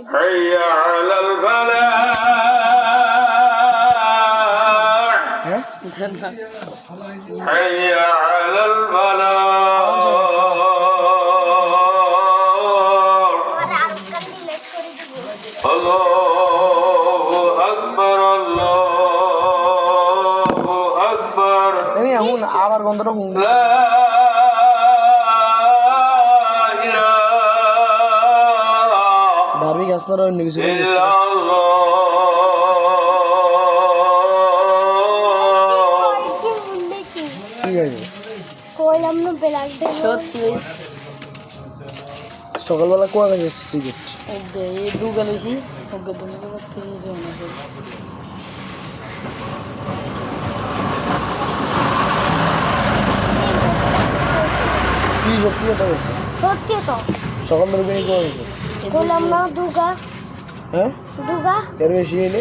حي على الفلاح حي على الفلاح الله أكبر الله أكبر لا إلا সকালবেলা কোয়া গেছে সিগারেট এই দু গেলেছি ওকে তুমি তো কিছু দিও না কি সত্যি কথা বলছে সত্যি তো সকাল ধরে বেরিয়ে কোয়া গেছে বললাম না দুগা হ্যাঁ দুগা এর বেশি এলে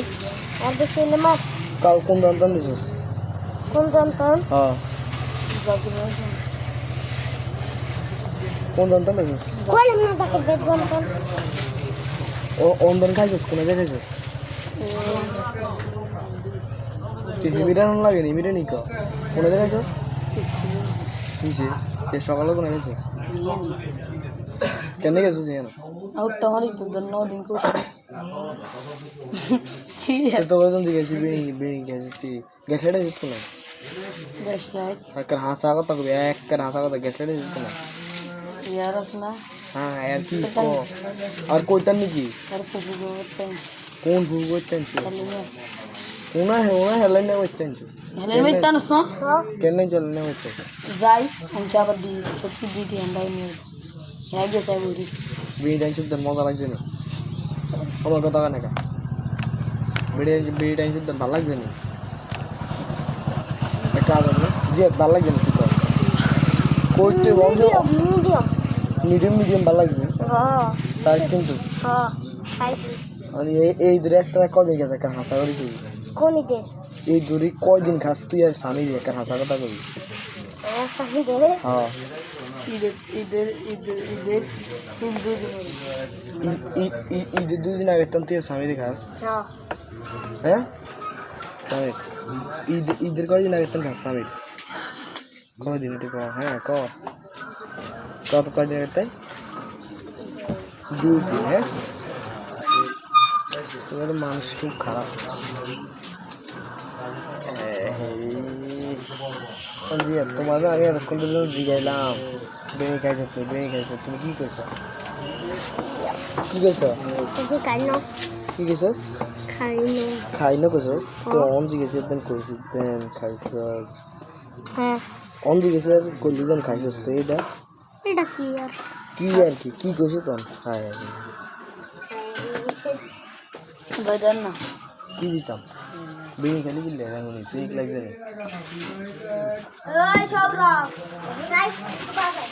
আর বেশি এলে মাছ কাল কোন দান দিছিস কোন যন্ত্রণ হ্যাঁ কোন দান দিছিস কইলাম না তাকে বেদ যন্ত্রণ ও অন্দন খাইছিস কোন জায়গায় খাইছিস তুই হিমিরান লাগেনি হিমিরানি ক কোন জায়গায় খাইছিস কিসে কে সকালে কোন খাইছিস কেন গেছিস জানো আউটটা হরি তো দন্ন দিন কো তো কতজন জিজ্ঞাসি বেনি গেছি গেছড়ে দিত না বেশ রাইট আর হাসা কথা কবি এক কার হাসা কথা গেছড়ে দিত না ইয়ার আসনা হ্যাঁ আর কি কো আর কইতান নাকি আর ফুফু গোতেন কোন ভুল কইতান হেলেনে ওনা হেলেনে কইতান হেলেনে মিতান সো কেন চলনে কইতান যাই আমি আবার দি সত্যি দিদি আন্দাই নিয়ে হ্যাঁ গে চাই বলি বিড়ি টাইম শুদ্ধ মজা লাগছে না আমার কথা কানে কা বিড়ি টাইম শুদ্ধ ভালো লাগছে না একটা আবার যে ভালো লাগছে না তুই কইতে বন্ধ মিডিয়াম ভালো লাগছে হ্যাঁ সাইজ কিন্তু হ্যাঁ সাইজ মানে এই দূরে একটা কদিন গেছে একটা হাসা করি তুই কোন দে এই দূরে কয়দিন খাস তুই আর স্বামী একটা হাসা কথা কবি সাহি দে হ্যাঁ ঈদের ঈদের 2 দিন আগে তুই স্বামী খাস হ্যাঁ হ্যাঁ স্বামী ঈদের কয়দিন আগে তুই খাস স্বামী কয়দিন এটা ক হ্যাঁ কত কয়দিন আগে তাই 2 দিন হ্যাঁ তোমার মানুষ খুব খারাপ জি তোমাদের আমি এতক্ষণ ধরে জিগাইলাম বেড়ে খাইছো তুমি কি করছো কি করছো খাই না করছো তো অন জিগেছে দেন করছি দেন খাইছস হ্যাঁ অন জিগেছে করলি দেন খাইছস তো এটা কি করছো তখন খাই বাইদান না কি দিতাম বেড়ে খালি দিলে এমন ঠিক লাগছে না ওই সব রাখ নাইস বাবা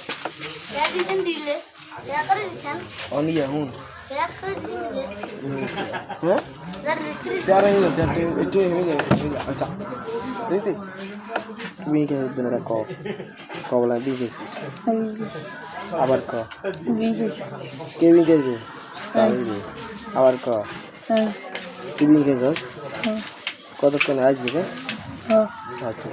দিন দিলে এটা করে দিছেন অনি এখন এটা করে দিলে হ্যাঁ যারা হলো এটা হয়ে যায় আচ্ছা দিদি তুমি কে দিন রা কবলা দিছি আবার ক কে বিন কে দিন আবার ক তুমি কে যাস কতক্ষণ আসবে হ্যাঁ আচ্ছা